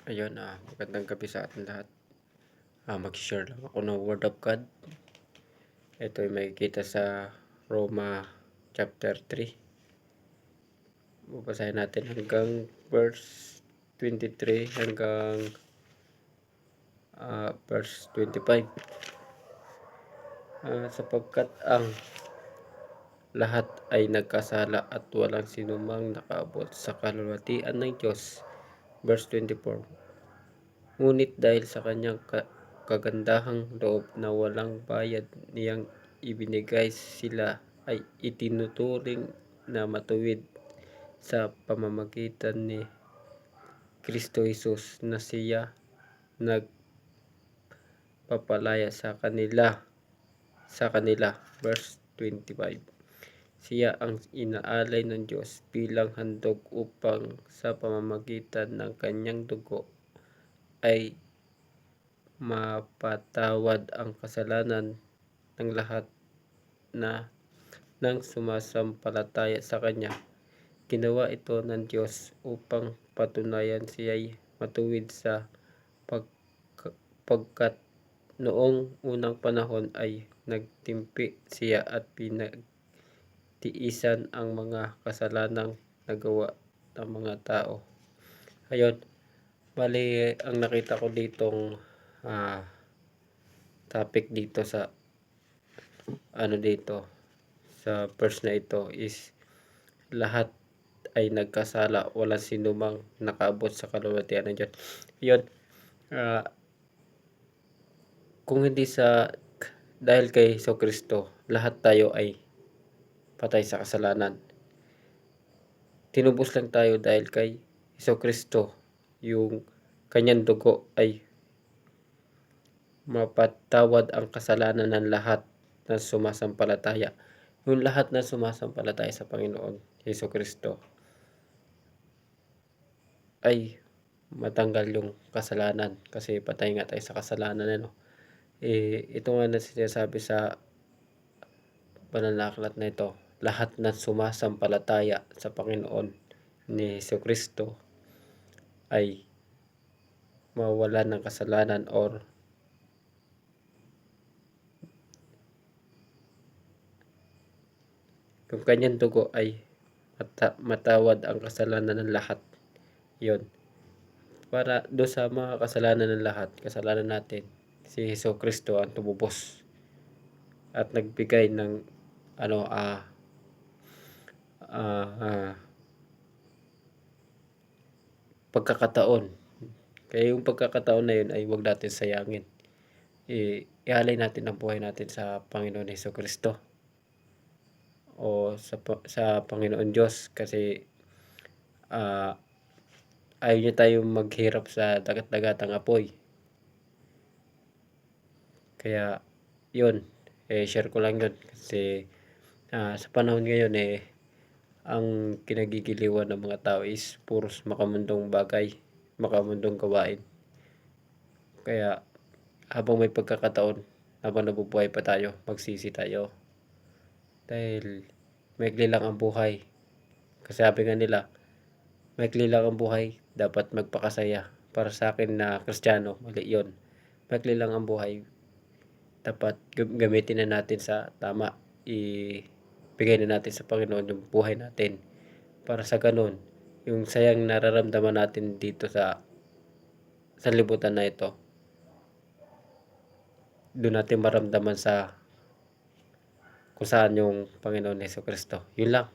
Ayun, magandang gabi sa ating lahat. Mag-share lang ako ng Word of God. Ito ay makikita sa Roma chapter 3. Babasahin natin hanggang verse 23 hanggang verse 25. Sapagkat ang lahat ay nagkasala at walang sinumang nakaabot sa kalwalhatian ng Diyos. Verse 24. Ngunit dahil sa kanyang kagandahang loob na walang bayad niyang ibinigay, sila ay itinuturing na matuwid sa pamamagitan ni Kristo Jesus, na siya nagpapalaya sa kanila. Verse 25. Siya ang inaalay ng Diyos bilang handog upang sa pamamagitan ng kanyang dugo ay mapatawad ang kasalanan ng lahat na nang sumasampalataya sa kanya. Ginawa ito ng Diyos upang patunayan siya'y matuwid sa pagkat noong unang panahon ay nagtimpi siya at pinagtiisan ang mga kasalanang nagawa ng mga tao. Ayun, bali ang nakita ko ditong topic dito sa dito sa verse na ito is lahat ay nagkasala, walang sinumang nakaabot sa kalwalhatian ng Diyos. Yun, kung hindi dahil kay Jesucristo, lahat tayo ay patay sa kasalanan. Tinubos lang tayo dahil kay Jesucristo. Yung kanyang dugo ay mapatawad ang kasalanan ng lahat na sumasampalataya. Yung lahat na sumasampalataya sa Panginoon Jesucristo ay matanggal yung kasalanan, kasi patay nga tayo sa kasalanan. Ito nga na sinasabi sa banal na aklat na ito, lahat na sumasampalataya sa Panginoon ni Jesucristo ay mawawalan ng kasalanan, or yung kanyang dugo ay matawad ang kasalanan ng lahat. Yun, para do sa mga kasalanan ng lahat, kasalanan natin, si Jesucristo ang tumubos at nagbigay ng pagkakataon. Kaya yung pagkakataon na yun ay huwag natin sayangin. Ialay natin ang buhay natin sa Panginoon Jesucristo o sa Panginoon Diyos, kasi ayaw niya tayong maghirap sa dagat-dagatang apoy. Kaya yun, share ko lang yun, kasi sa panahon ngayon ang kinagigiliwan ng mga tao is puros makamundong bagay, makamundong gawain. Kaya habang may pagkakataon, habang nabubuhay pa tayo, magsisi tayo, dahil maikli lang ang buhay. Kasi sabi nga nila, maikli lang ang buhay, dapat magpakasaya. Para sa akin na Kristiyano, mali yun. Maikli lang ang buhay, dapat gamitin na natin sa tama. Ibigay na natin sa Panginoon yung buhay natin, para sa ganun, yung sayang nararamdaman natin dito sa libutan na ito, doon natin maramdaman sa kung saan yung Panginoon Jesucristo. Yun lang.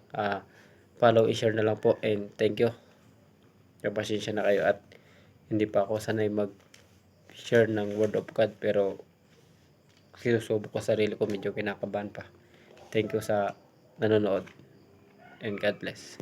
Follow, i-share na lang po, and thank you. Pasensya na kayo at hindi pa ako sanay mag-share ng Word of God, pero sinusubok ko sarili ko, medyo kinakabahan pa. Thank you sa nanonood, and God bless.